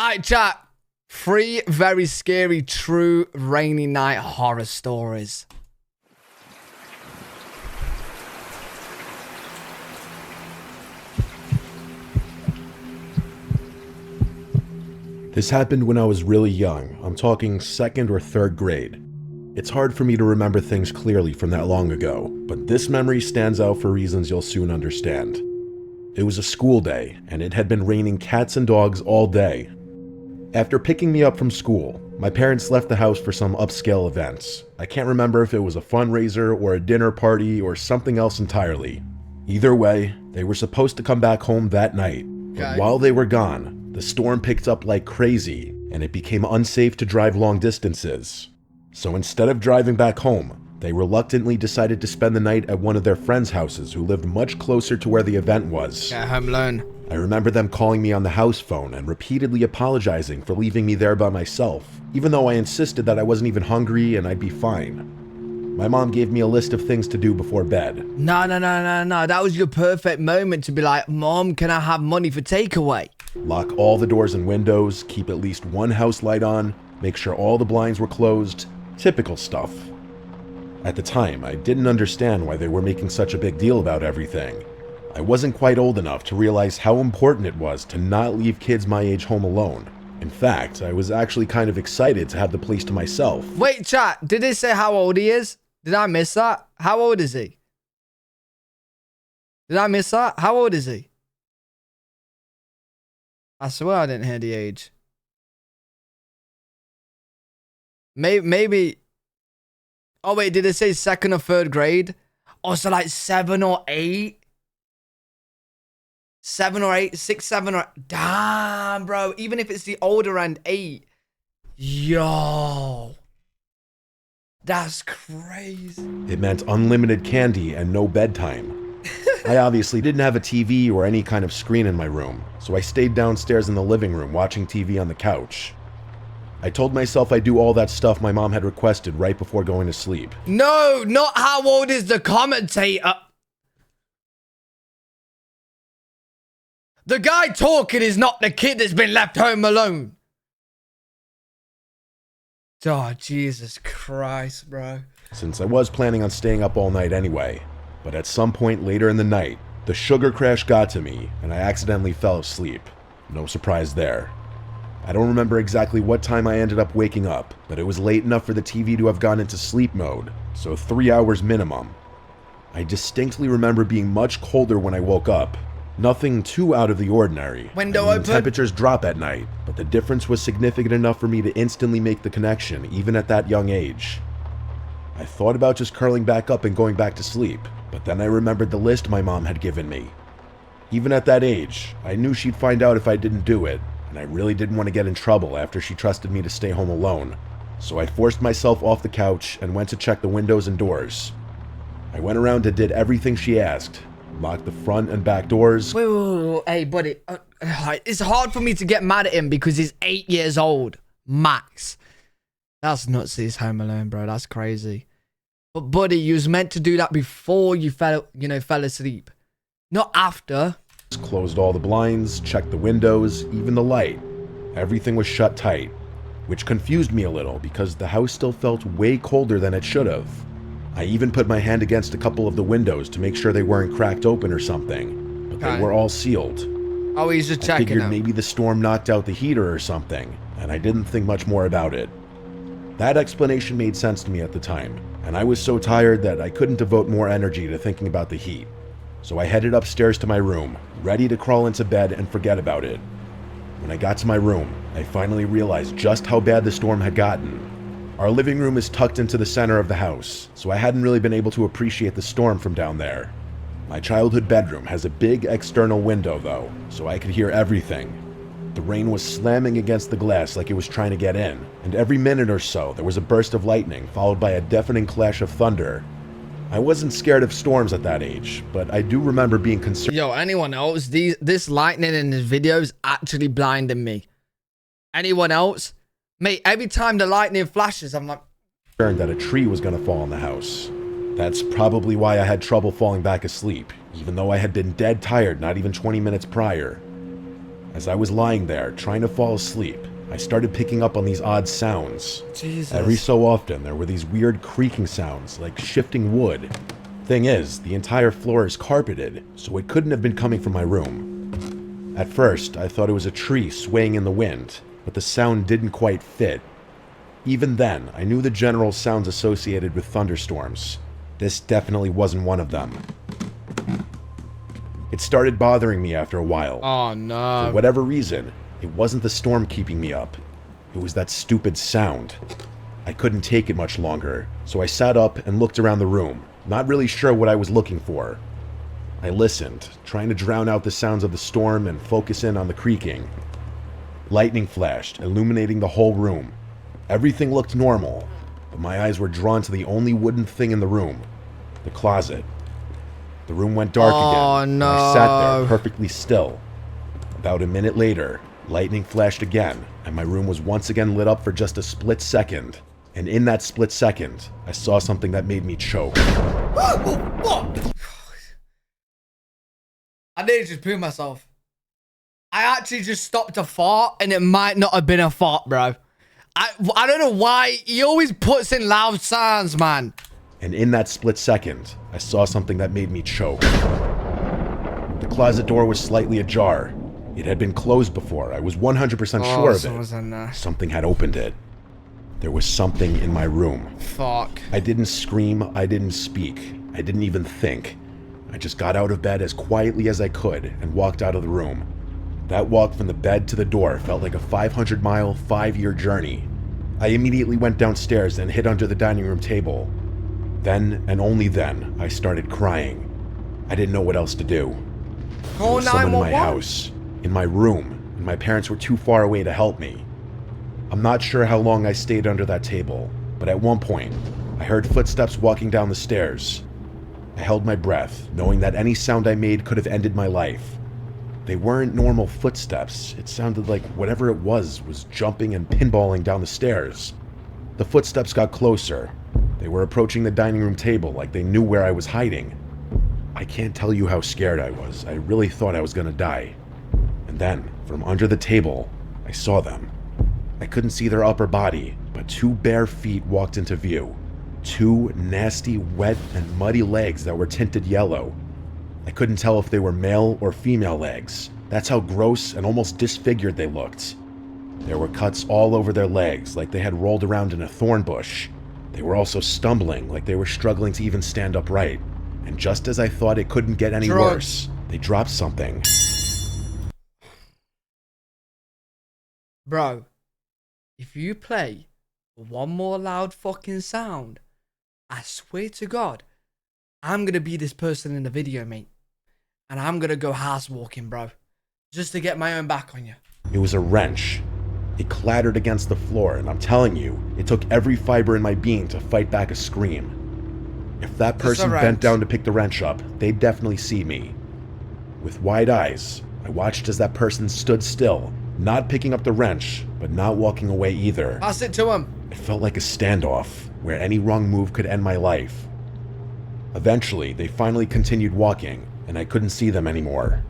Alright, chat. 3 very scary, true rainy night horror stories. This happened when I was really young. I'm talking 2nd or 3rd grade. It's hard for me to remember things clearly from that long ago, but this memory stands out for reasons you'll soon understand. It was a school day, and it had been raining cats and dogs all day. After picking me up from school, my parents left the house for some upscale events. I can't remember if it was a fundraiser or a dinner party or something else entirely. Either way, they were supposed to come back home that night, but while they were gone, the storm picked up like crazy, and it became unsafe to drive long distances. So instead of driving back home, they reluctantly decided to spend the night at one of their friends' houses who lived much closer to where the event was. Yeah, home alone. I remember them calling me on the house phone and repeatedly apologizing for leaving me there by myself, even though I insisted that I wasn't even hungry and I'd be fine. My mom gave me a list of things to do before bed. No. That was your perfect moment to be like, Mom, can I have money for takeaway? Lock all the doors and windows, keep at least one house light on, make sure all the blinds were closed. Typical stuff. At the time, I didn't understand why they were making such a big deal about everything. I wasn't quite old enough to realize how important it was to not leave kids my age home alone. In fact, I was actually kind of excited to have the place to myself. Wait, chat, did it say how old he is? Did I miss that? How old is he? Did I miss that? How old is he? I swear I didn't hear the age. Maybe. Oh wait, did it say 2nd or 3rd grade? Oh, so like 7 or 8? 7 or 8, 6, 7 or... Damn, bro. Even if it's the older end, 8. Yo. That's crazy. It meant unlimited candy and no bedtime. I obviously didn't have a TV or any kind of screen in my room, so I stayed downstairs in the living room watching TV on the couch. I told myself I'd do all that stuff my mom had requested right before going to sleep. No, not how old is the commentator. The guy talking is not the kid that's been left home alone. Oh, Jesus Christ, bro. Since I was planning on staying up all night anyway, but at some point later in the night, the sugar crash got to me and I accidentally fell asleep. No surprise there. I don't remember exactly what time I ended up waking up, but it was late enough for the TV to have gone into sleep mode, so 3 hours minimum. I distinctly remember being much colder when I woke up. Nothing too out of the ordinary. Window open. Temperatures drop at night, but the difference was significant enough for me to instantly make the connection, even at that young age. I thought about just curling back up and going back to sleep, but then I remembered the list my mom had given me. Even at that age, I knew she'd find out if I didn't do it, and I really didn't want to get in trouble after she trusted me to stay home alone. So I forced myself off the couch and went to check the windows and doors. I went around and did everything she asked. Locked the front and back doors. Wait. Hey, buddy. It's hard for me to get mad at him because he's 8 years old. Max. That's nuts. He's home alone, bro. That's crazy. But, buddy, you was meant to do that before you fell asleep. Not after. Closed all the blinds, checked the windows, even the light. Everything was shut tight, which confused me a little because the house still felt way colder than it should have. I even put my hand against a couple of the windows to make sure they weren't cracked open or something, but they were all sealed. Oh, he's just checking. I figured maybe the storm knocked out the heater or something, and I didn't think much more about it. That explanation made sense to me at the time, and I was so tired that I couldn't devote more energy to thinking about the heat. So I headed upstairs to my room, ready to crawl into bed and forget about it. When I got to my room, I finally realized just how bad the storm had gotten. Our living room is tucked into the center of the house, so I hadn't really been able to appreciate the storm from down there. My childhood bedroom has a big external window though, so I could hear everything. The rain was slamming against the glass like it was trying to get in, and every minute or so there was a burst of lightning followed by a deafening clash of thunder. I wasn't scared of storms at that age, but I do remember being concerned. Yo, anyone else? This lightning in his videos actually blinded me. Anyone else? Mate, every time the lightning flashes, I'm like... that a tree was going to fall on the house. That's probably why I had trouble falling back asleep, even though I had been dead tired not even 20 minutes prior. As I was lying there, trying to fall asleep, I started picking up on these odd sounds. Jesus. Every so often, there were these weird creaking sounds, like shifting wood. Thing is, the entire floor is carpeted, so it couldn't have been coming from my room. At first, I thought it was a tree swaying in the wind, but the sound didn't quite fit. Even then, I knew the general sounds associated with thunderstorms. This definitely wasn't one of them. It started bothering me after a while. Oh no. For whatever reason, it wasn't the storm keeping me up. It was that stupid sound. I couldn't take it much longer, so I sat up and looked around the room, not really sure what I was looking for. I listened, trying to drown out the sounds of the storm and focus in on the creaking. Lightning flashed, illuminating the whole room. Everything looked normal, but my eyes were drawn to the only wooden thing in the room, the closet. The room went dark again, no. and I sat there perfectly still. About a minute later, lightning flashed again, and my room was once again lit up for just a split second. And in that split second, I saw something that made me choke. I nearly just poo myself. I actually just stopped a fart, and it might not have been a fart, bro. I don't know why. He always puts in loud sounds, man. And in that split second, I saw something that made me choke. The closet door was slightly ajar. It had been closed before. I was 100% sure of someone's in there. it. Something had opened it. There was something in my room. Fuck. I didn't scream. I didn't speak. I didn't even think. I just got out of bed as quietly as I could and walked out of the room. That walk from the bed to the door felt like a 500-mile, 5-year journey. I immediately went downstairs and hid under the dining room table. Then, and only then, I started crying. I didn't know what else to do. There was someone in my house, in my room, and my parents were too far away to help me. I'm not sure how long I stayed under that table, but at one point, I heard footsteps walking down the stairs. I held my breath, knowing that any sound I made could have ended my life. They weren't normal footsteps. It sounded like whatever it was jumping and pinballing down the stairs. The footsteps got closer. They were approaching the dining room table like they knew where I was hiding. I can't tell you how scared I was. I really thought I was gonna die. And then, from under the table, I saw them. I couldn't see their upper body, but 2 bare feet walked into view. 2 nasty, wet, and muddy legs that were tinted yellow. I couldn't tell if they were male or female legs. That's how gross and almost disfigured they looked. There were cuts all over their legs, like they had rolled around in a thorn bush. They were also stumbling, like they were struggling to even stand upright. And just as I thought it couldn't get any worse, they dropped something. Bro, if you play one more loud fucking sound, I swear to God, I'm gonna be this person in the video, mate. And I'm gonna go house walking, bro. Just to get my own back on you. It was a wrench. It clattered against the floor, and I'm telling you, it took every fiber in my being to fight back a scream. If that person bent down to pick the wrench up, they'd definitely see me. With wide eyes, I watched as that person stood still, not picking up the wrench, but not walking away either. Pass it to him. It felt like a standoff, where any wrong move could end my life. Eventually, they finally continued walking, and I couldn't see them anymore.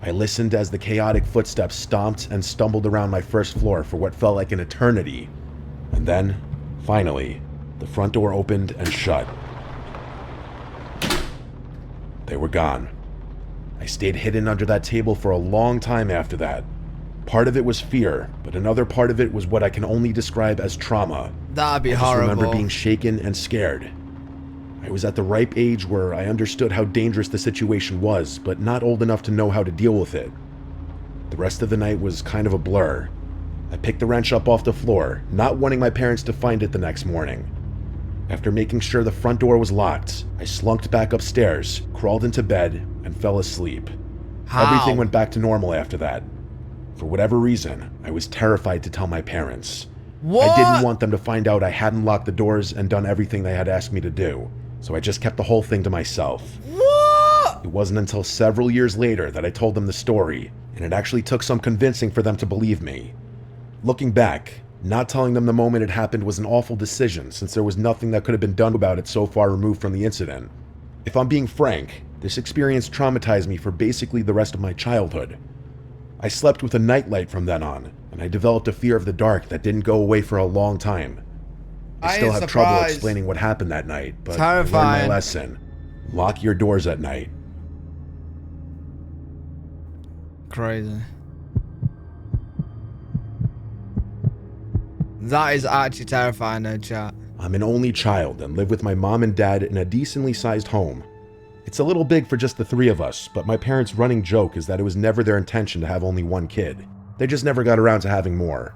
I listened as the chaotic footsteps stomped and stumbled around my first floor for what felt like an eternity. And then, finally, the front door opened and shut. They were gone. I stayed hidden under that table for a long time after that. Part of it was fear, but another part of it was what I can only describe as trauma. That'd be I horrible. just remember being shaken and scared. I was at the ripe age where I understood how dangerous the situation was, but not old enough to know how to deal with it. The rest of the night was kind of a blur. I picked the wrench up off the floor, not wanting my parents to find it the next morning. After making sure the front door was locked, I slunked back upstairs, crawled into bed, and fell asleep. Everything went back to normal after that. For whatever reason, I was terrified to tell my parents. What? I didn't want them to find out I hadn't locked the doors and done everything they had asked me to do, so I just kept the whole thing to myself. What? It wasn't until several years later that I told them the story, and it actually took some convincing for them to believe me. Looking back, not telling them the moment it happened was an awful decision since there was nothing that could have been done about it so far removed from the incident. If I'm being frank, this experience traumatized me for basically the rest of my childhood. I slept with a nightlight from then on, and I developed a fear of the dark that didn't go away for a long time. I still have trouble explaining what happened that night, but I learned my lesson. Lock your doors at night. Crazy. That is actually terrifying, though, chat. I'm an only child and live with my mom and dad in a decently sized home. It's a little big for just the three of us, but my parents' running joke is that it was never their intention to have only one kid. They just never got around to having more.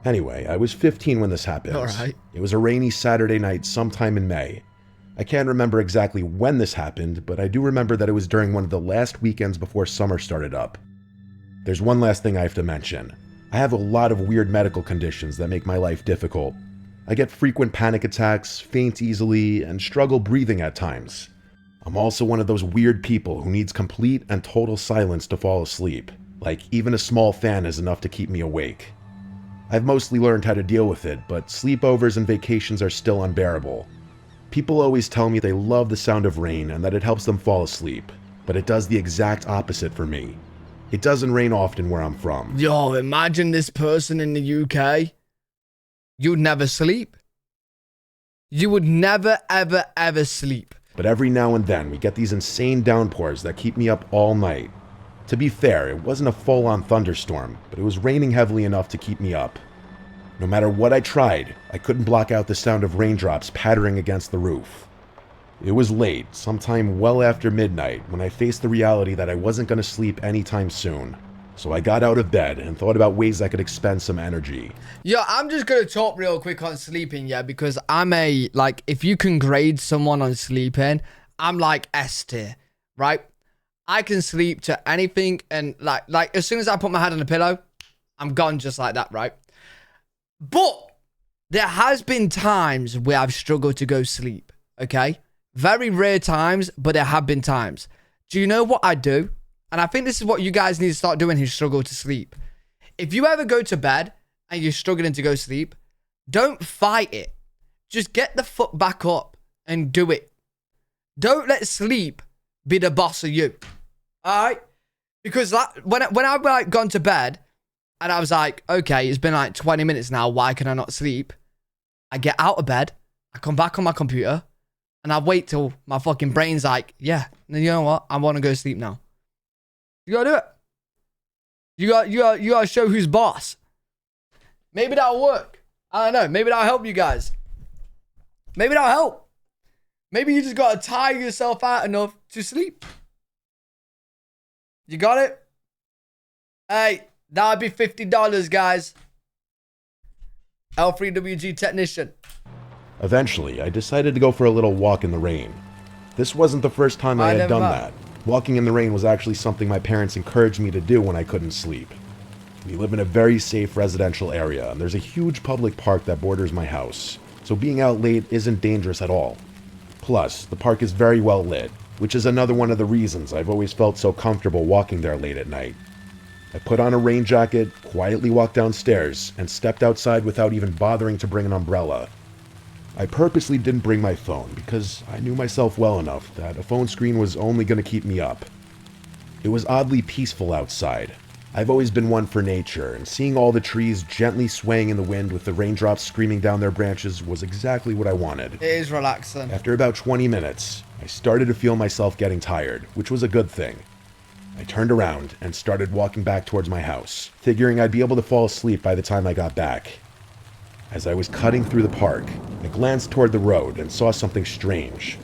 Anyway, I was 15 when this happened. Alright. It was a rainy Saturday night sometime in May. I can't remember exactly when this happened, but I do remember that it was during one of the last weekends before summer started up. There's one last thing I have to mention. I have a lot of weird medical conditions that make my life difficult. I get frequent panic attacks, faint easily, and struggle breathing at times. I'm also one of those weird people who needs complete and total silence to fall asleep. Like, even a small fan is enough to keep me awake. I've mostly learned how to deal with it, but sleepovers and vacations are still unbearable. People always tell me they love the sound of rain and that it helps them fall asleep, but it does the exact opposite for me. It doesn't rain often where I'm from. Yo, imagine this person in the UK. You'd never sleep. You would never, ever, ever sleep. But every now and then we get these insane downpours that keep me up all night. To be fair, it wasn't a full-on thunderstorm, but it was raining heavily enough to keep me up. No matter what I tried, I couldn't block out the sound of raindrops pattering against the roof. It was late, sometime well after midnight, when I faced the reality that I wasn't going to sleep anytime soon. So I got out of bed and thought about ways I could expend some energy. Yo, I'm just going to talk real quick on sleeping, yeah, because if you can grade someone on sleeping, I'm like S tier, right? I can sleep to anything, and like as soon as I put my head on the pillow, I'm gone just like that, right? But there has been times where I've struggled to go sleep, okay? Very rare times, but there have been times. Do you know what I do? And I think this is what you guys need to start doing who struggle to sleep. If you ever go to bed and you're struggling to go sleep, don't fight it. Just get the fuck back up and do it. Don't let sleep be the boss of you. All right? Because when I've gone to bed and I was like, okay, it's been like 20 minutes now. Why can I not sleep? I get out of bed. I come back on my computer and I wait till my fucking brain's like, yeah, you know what? I want to go sleep now. You gotta do it. You gotta show who's boss. Maybe that'll work. I don't know. Maybe that'll help you guys. Maybe that'll help. Maybe you just gotta tire yourself out enough to sleep. You got it? Hey, that'd be $50, guys. L3WG technician. Eventually, I decided to go for a little walk in the rain. This wasn't the first time I had done that. Walking in the rain was actually something my parents encouraged me to do when I couldn't sleep. We live in a very safe residential area, and there's a huge public park that borders my house, so being out late isn't dangerous at all. Plus, the park is very well lit, which is another one of the reasons I've always felt so comfortable walking there late at night. I put on a rain jacket, quietly walked downstairs, and stepped outside without even bothering to bring an umbrella. I purposely didn't bring my phone because I knew myself well enough that a phone screen was only going to keep me up. It was oddly peaceful outside. I've always been one for nature, and seeing all the trees gently swaying in the wind with the raindrops screaming down their branches was exactly what I wanted. It is relaxing. After about 20 minutes, I started to feel myself getting tired, which was a good thing. I turned around and started walking back towards my house, figuring I'd be able to fall asleep by the time I got back. As I was cutting through the park, I glanced toward the road and saw something strange.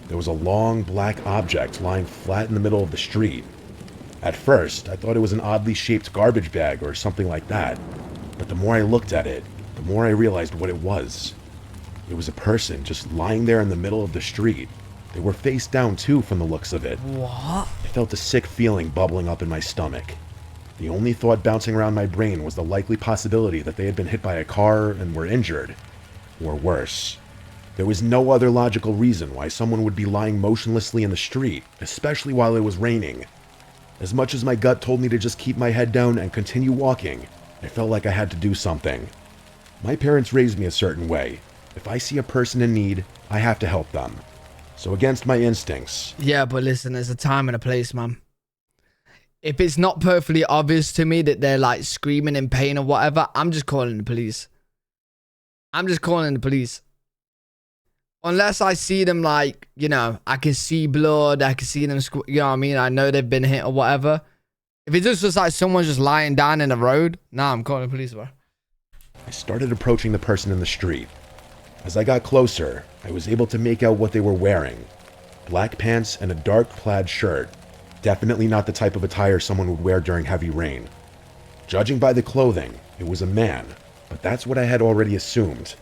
There was a long black object lying flat in the middle of the street. At first, I thought it was an oddly shaped garbage bag or something like that, but the more I looked at it, the more I realized what it was. It was a person just lying there in the middle of the street. They were face down too from the looks of it. What? I felt a sick feeling bubbling up in my stomach. The only thought bouncing around my brain was the likely possibility that they had been hit by a car and were injured. Or worse. There was no other logical reason why someone would be lying motionlessly in the street, especially while it was raining. As much as my gut told me to just keep my head down and continue walking, I felt like I had to do something. My parents raised me a certain way. If I see a person in need, I have to help them. So against my instincts... Yeah, but listen, there's a time and a place, man. if it's not perfectly obvious to me that they're like screaming in pain or whatever, I'm just calling the police. I'm just calling the police. Unless I see them like, you know, I can see blood, I can see them, you know what I mean? I know they've been hit or whatever. If it's just like someone's just lying down in the road, nah, I'm calling the police, bro. I started approaching the person in the street. As I got closer, I was able to make out what they were wearing. Black pants and a dark plaid shirt. Definitely not the type of attire someone would wear during heavy rain. Judging by the clothing, it was a man, but that's what I had already assumed.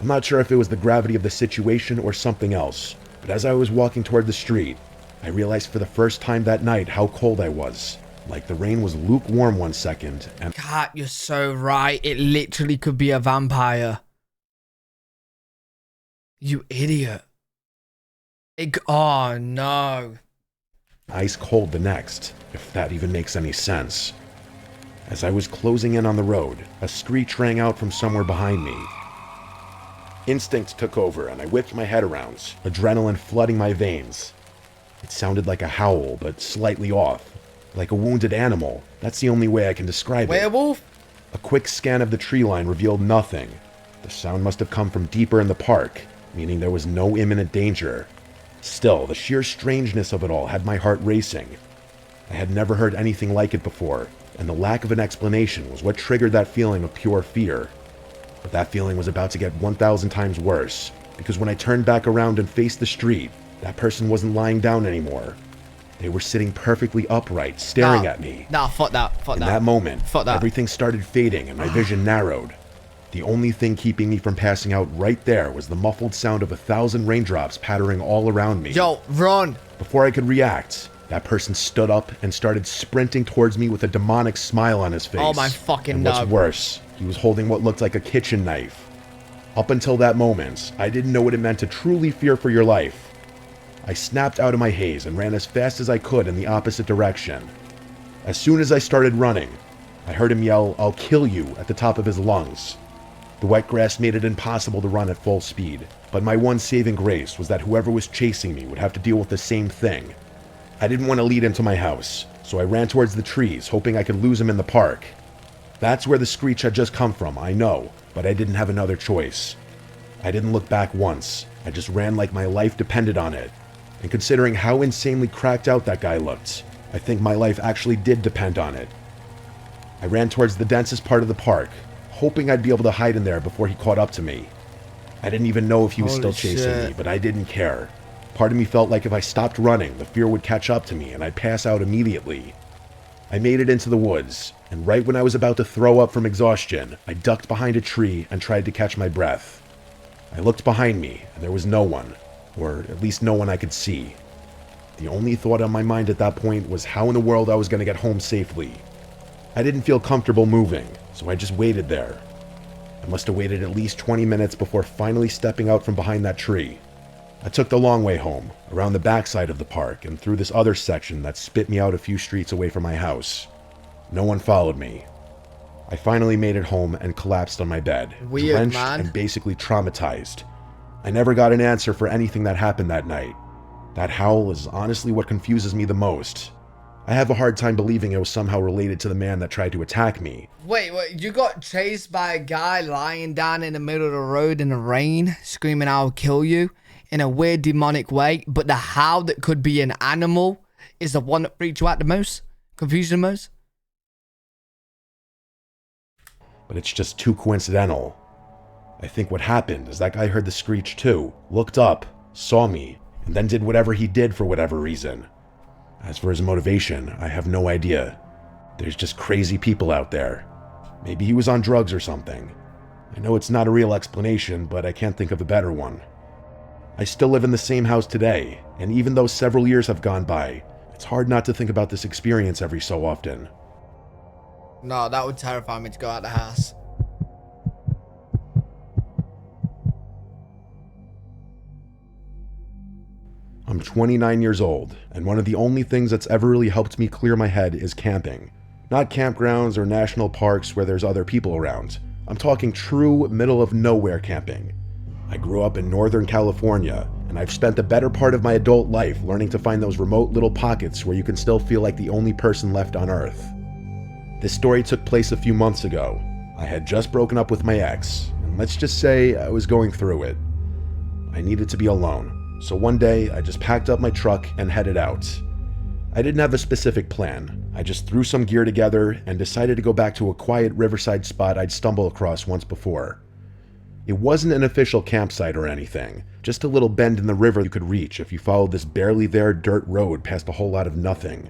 I'm not sure if it was the gravity of the situation or something else, but as I was walking toward the street, I realized for the first time that night how cold I was. Like the rain was lukewarm 1 second, and God, you're so right. It literally could be a vampire. You idiot. Oh, no. ice cold the next, if that even makes any sense. As I was closing in on the road, a screech rang out from somewhere behind me. Instinct took over and I whipped my head around, adrenaline flooding my veins. It sounded like a howl, but slightly off. Like a wounded animal. That's the only way I can describe it. Werewolf? A quick scan of the tree line revealed nothing. The sound must have come from deeper in the park, meaning there was no imminent danger. Still, the sheer strangeness of it all had my heart racing. I had never heard anything like it before, and the lack of an explanation was what triggered that feeling of pure fear. But that feeling was about to get 1,000 times worse, because when I turned back around and faced the street, that person wasn't lying down anymore. They were sitting perfectly upright, staring at me. Nah, fuck that. Fuck that. In that moment, fuck that. Everything started fading and my vision narrowed. The only thing keeping me from passing out right there was the muffled sound of 1,000 raindrops pattering all around me. Yo, run. Before I could react, that person stood up and started sprinting towards me with a demonic smile on his face. Oh my fucking And what's no. worse, he was holding what looked like a kitchen knife. Up until that moment, I didn't know what it meant to truly fear for your life. I snapped out of my haze and ran as fast as I could in the opposite direction. As soon as I started running, I heard him yell, "I'll kill you," at the top of his lungs. The wet grass made it impossible to run at full speed, but my one saving grace was that whoever was chasing me would have to deal with the same thing. I didn't want to lead him to my house, so I ran towards the trees, hoping I could lose him in the park. That's where the screech had just come from, I know, but I didn't have another choice. I didn't look back once. I just ran like my life depended on it. And considering how insanely cracked out that guy looked, I think my life actually did depend on it. I ran towards the densest part of the park, hoping I'd be able to hide in there before he caught up to me. I didn't even know if he was still chasing me, but I didn't care. Part of me felt like if I stopped running, the fear would catch up to me and I'd pass out immediately. I made it into the woods, and right when I was about to throw up from exhaustion, I ducked behind a tree and tried to catch my breath. I looked behind me, and there was no one. Or at least no one I could see. The only thought on my mind at that point was how in the world I was going to get home safely. I didn't feel comfortable moving, so I just waited there. I must have waited at least 20 minutes before finally stepping out from behind that tree. I took the long way home, around the backside of the park and through this other section that spit me out a few streets away from my house. No one followed me. I finally made it home and collapsed on my bed, Weird, drenched man. and basically traumatized. I never got an answer for anything that happened that night. That howl is honestly what confuses me the most. I have a hard time believing it was somehow related to the man that tried to attack me. Wait, you got chased by a guy lying down in the middle of the road in the rain, screaming, "I'll kill you," in a weird demonic way, but the howl that could be an animal is the one that freaked you out the most? Confused you the most? But it's just too coincidental. I think what happened is that guy heard the screech too, looked up, saw me, and then did whatever he did for whatever reason. As for his motivation, I have no idea. There's just crazy people out there. Maybe he was on drugs or something. I know it's not a real explanation, but I can't think of a better one. I still live in the same house today, and even though several years have gone by, it's hard not to think about this experience every so often. No, that would terrify me to go out the house. I'm 29 years old, and one of the only things that's ever really helped me clear my head is camping. Not campgrounds or national parks where there's other people around. I'm talking true middle of nowhere camping. I grew up in Northern California, and I've spent the better part of my adult life learning to find those remote little pockets where you can still feel like the only person left on Earth. This story took place a few months ago. I had just broken up with my ex, and let's just say I was going through it. I needed to be alone, so one day I just packed up my truck and headed out. I didn't have a specific plan. I just threw some gear together and decided to go back to a quiet riverside spot I'd stumbled across once before. It wasn't an official campsite or anything, just a little bend in the river you could reach if you followed this barely there dirt road past a whole lot of nothing.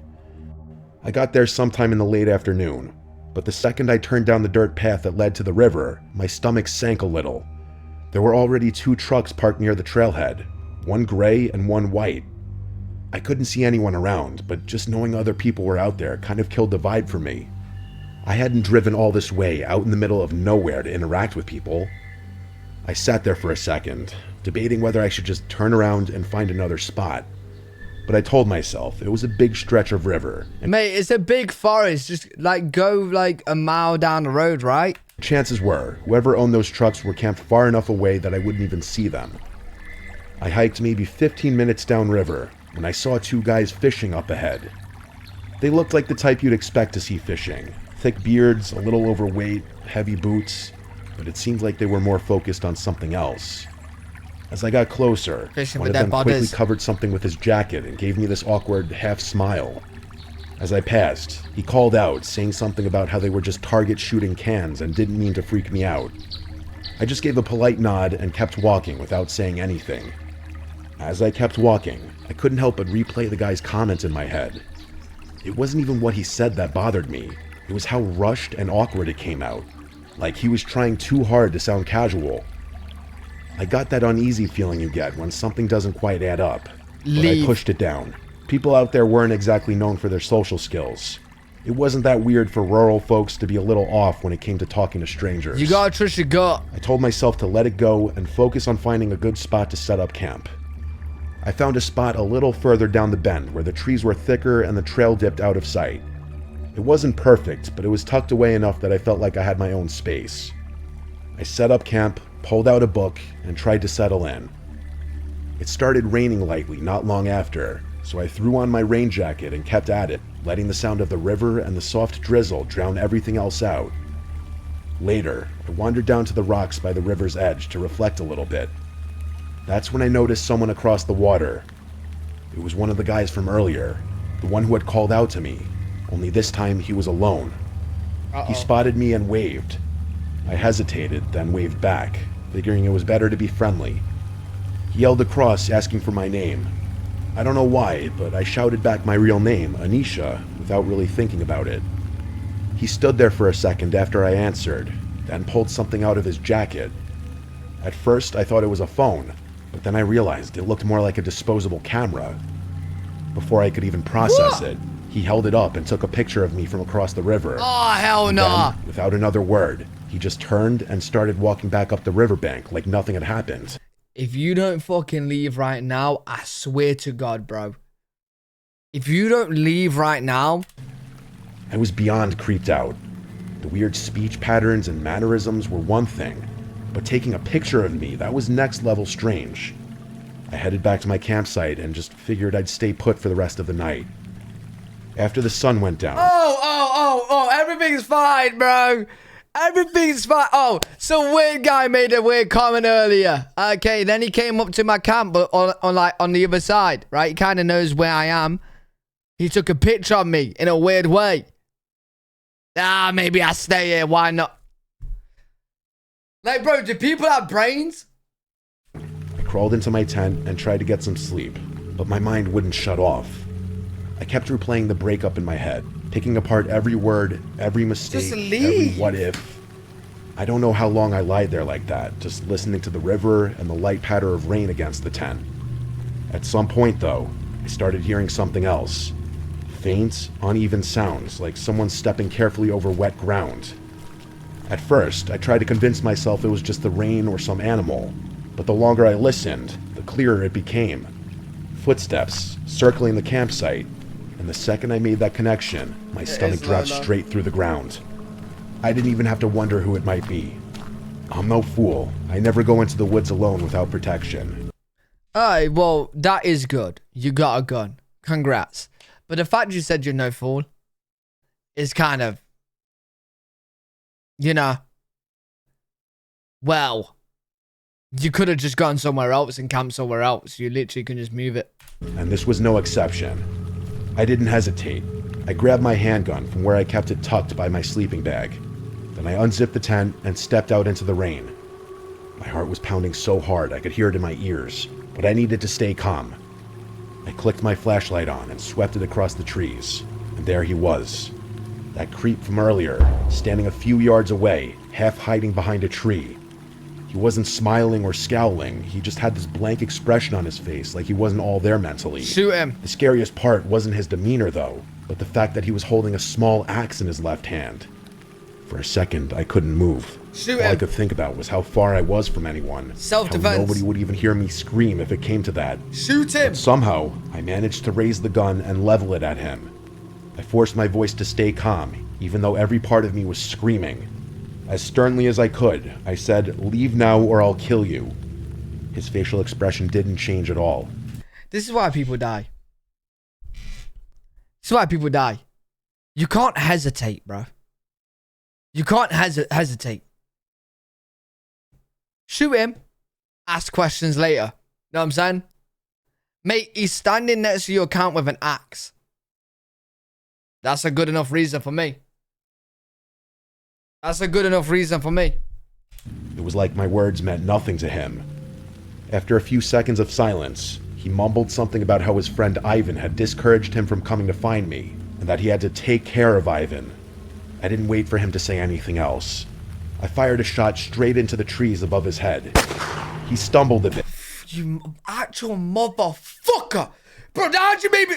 I got there sometime in the late afternoon, but the second I turned down the dirt path that led to the river, my stomach sank a little. There were already 2 trucks parked near the trailhead, one gray and one white. I couldn't see anyone around, but just knowing other people were out there kind of killed the vibe for me. I hadn't driven all this way out in the middle of nowhere to interact with people. I sat there for a second, debating whether I should just turn around and find another spot. But I told myself it was a big stretch of river. Mate, it's a big forest. Just go like a mile down the road, right? Chances were, whoever owned those trucks were camped far enough away that I wouldn't even see them. I hiked maybe 15 minutes downriver when I saw 2 guys fishing up ahead. They looked like the type you'd expect to see fishing. Thick beards, a little overweight, heavy boots, but it seemed like they were more focused on something else. As I got closer, Fishing one with of them their quickly bodies. covered something with his jacket and gave me this awkward half smile. As I passed, he called out, saying something about how they were just target shooting cans and didn't mean to freak me out. I just gave a polite nod and kept walking without saying anything. As I kept walking, I couldn't help but replay the guy's comments in my head. It wasn't even what he said that bothered me. It was how rushed and awkward it came out. Like he was trying too hard to sound casual. I got that uneasy feeling you get when something doesn't quite add up. But I pushed it down. People out there weren't exactly known for their social skills. It wasn't that weird for rural folks to be a little off when it came to talking to strangers. You gotta trust your gut. I told myself to let it go and focus on finding a good spot to set up camp. I found a spot a little further down the bend where the trees were thicker and the trail dipped out of sight. It wasn't perfect, but it was tucked away enough that I felt like I had my own space. I set up camp, pulled out a book, and tried to settle in. It started raining lightly not long after, so I threw on my rain jacket and kept at it, letting the sound of the river and the soft drizzle drown everything else out. Later, I wandered down to the rocks by the river's edge to reflect a little bit. That's when I noticed someone across the water. It was one of the guys from earlier, the one who had called out to me, only this time he was alone. He spotted me and waved. I hesitated, then waved back, figuring it was better to be friendly. He yelled across, asking for my name. I don't know why, but I shouted back my real name, Anisha, without really thinking about it. He stood there for a second after I answered, then pulled something out of his jacket. At first, I thought it was a phone, but then I realized it looked more like a disposable camera. Before I could even process it, he held it up and took a picture of me from across the river. Oh, hell no. Then, without another word, he just turned and started walking back up the riverbank like nothing had happened. If you don't fucking leave right now, I swear to God, bro. If you don't leave right now... I was beyond creeped out. The weird speech patterns and mannerisms were one thing, but taking a picture of me, that was next level strange. I headed back to my campsite and just figured I'd stay put for the rest of the night. After the sun went down... Oh, everything's fine, bro. Everything's fine. Oh, some weird guy made a weird comment earlier. Okay, then he came up to my camp, but on the other side, right? He kind of knows where I am. He took a picture of me in a weird way. Maybe I stay here. Why not? Like, bro, do people have brains? I crawled into my tent and tried to get some sleep, but my mind wouldn't shut off. I kept replaying the breakup in my head, picking apart every word, every mistake, every what if. I don't know how long I lied there like that, just listening to the river and the light patter of rain against the tent. At some point, though, I started hearing something else. Faint, uneven sounds, like someone stepping carefully over wet ground. At first, I tried to convince myself it was just the rain or some animal, but the longer I listened, the clearer it became. Footsteps, circling the campsite, and the second I made that connection, my stomach dropped straight through the ground. I didn't even have to wonder who it might be. I'm no fool. I never go into the woods alone without protection. Alright, well, that is good. You got a gun. Congrats. But the fact you said you're no fool is kind of, you know, well, you could have just gone somewhere else and camped somewhere else. You literally can just move it. And this was no exception. I didn't hesitate. I grabbed my handgun from where I kept it tucked by my sleeping bag. Then I unzipped the tent and stepped out into the rain. My heart was pounding so hard I could hear it in my ears, but I needed to stay calm. I clicked my flashlight on and swept it across the trees, and there he was. That creep from earlier, standing a few yards away, half hiding behind a tree. He wasn't smiling or scowling, he just had this blank expression on his face like he wasn't all there mentally. Shoot him. The scariest part wasn't his demeanor though, but the fact that he was holding a small axe in his left hand. For a second, I couldn't move. Shoot All I him. could think about was how far I was from anyone. Self-defense. How nobody would even hear me scream if it came to that. Shoot him. But somehow, I managed to raise the gun and level it at him. I forced my voice to stay calm, even though every part of me was screaming. As sternly as I could, I said, "Leave now or I'll kill you." His facial expression didn't change at all. This is why people die. This is why people die. You can't hesitate, bro. You can't hesitate. Shoot him. Ask questions later. Know what I'm saying? Mate, he's standing next to your account with an axe. That's a good enough reason for me. That's a good enough reason for me. It was like my words meant nothing to him. After a few seconds of silence, he mumbled something about how his friend Ivan had discouraged him from coming to find me, and that he had to take care of Ivan. I didn't wait for him to say anything else. I fired a shot straight into the trees above his head. He stumbled a bit. You actual motherfucker. Bro, how'd you make me?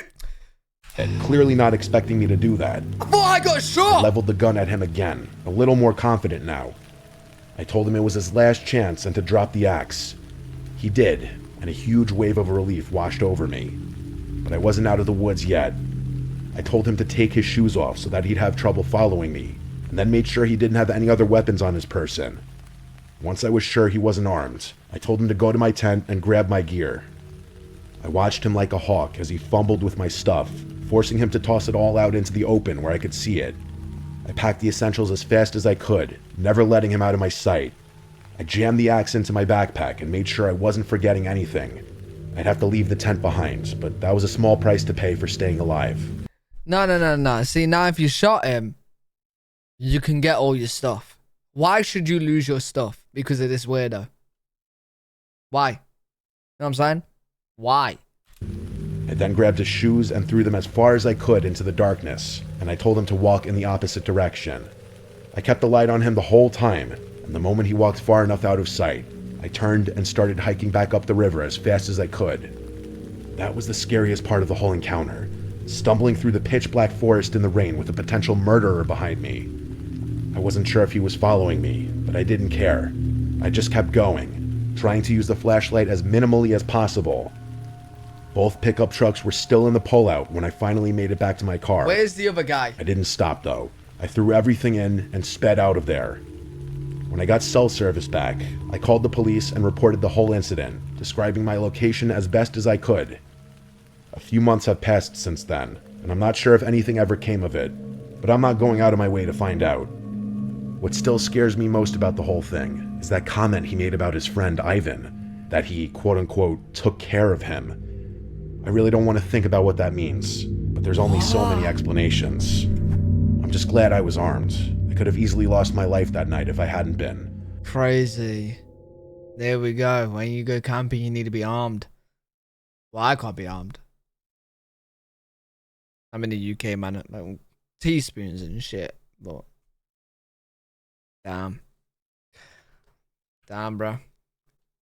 Clearly not expecting me to do that. I thought I got I shot. leveled the gun at him again, a little more confident now. I told him it was his last chance and to drop the axe. He did, and a huge wave of relief washed over me. But I wasn't out of the woods yet. I told him to take his shoes off so that he'd have trouble following me, and then made sure he didn't have any other weapons on his person. Once I was sure he wasn't armed, I told him to go to my tent and grab my gear. I watched him like a hawk as he fumbled with my stuff, forcing him to toss it all out into the open where I could see it. I packed the essentials as fast as I could, never letting him out of my sight. I jammed the axe into my backpack and made sure I wasn't forgetting anything. I'd have to leave the tent behind, but that was a small price to pay for staying alive. No. See, now if you shot him, you can get all your stuff. Why should you lose your stuff because of this weirdo? Why? You know what I'm saying? Why? I then grabbed his shoes and threw them as far as I could into the darkness, and I told him to walk in the opposite direction. I kept the light on him the whole time, and the moment he walked far enough out of sight, I turned and started hiking back up the river as fast as I could. That was the scariest part of the whole encounter, stumbling through the pitch-black forest in the rain with a potential murderer behind me. I wasn't sure if he was following me, but I didn't care. I just kept going, trying to use the flashlight as minimally as possible. Both pickup trucks were still in the pullout when I finally made it back to my car. Where's the other guy? I didn't stop though. I threw everything in and sped out of there. When I got cell service back, I called the police and reported the whole incident, describing my location as best as I could. A few months have passed since then, and I'm not sure if anything ever came of it, but I'm not going out of my way to find out. What still scares me most about the whole thing is that comment he made about his friend Ivan, that he quote-unquote took care of him. I really don't want to think about what that means, but there's only so many explanations. I'm just glad I was armed. I could have easily lost my life that night if I hadn't been. Crazy. There we go. When you go camping, you need to be armed. Well, I can't be armed. I'm in the UK, man. Like teaspoons and shit. But damn, bro.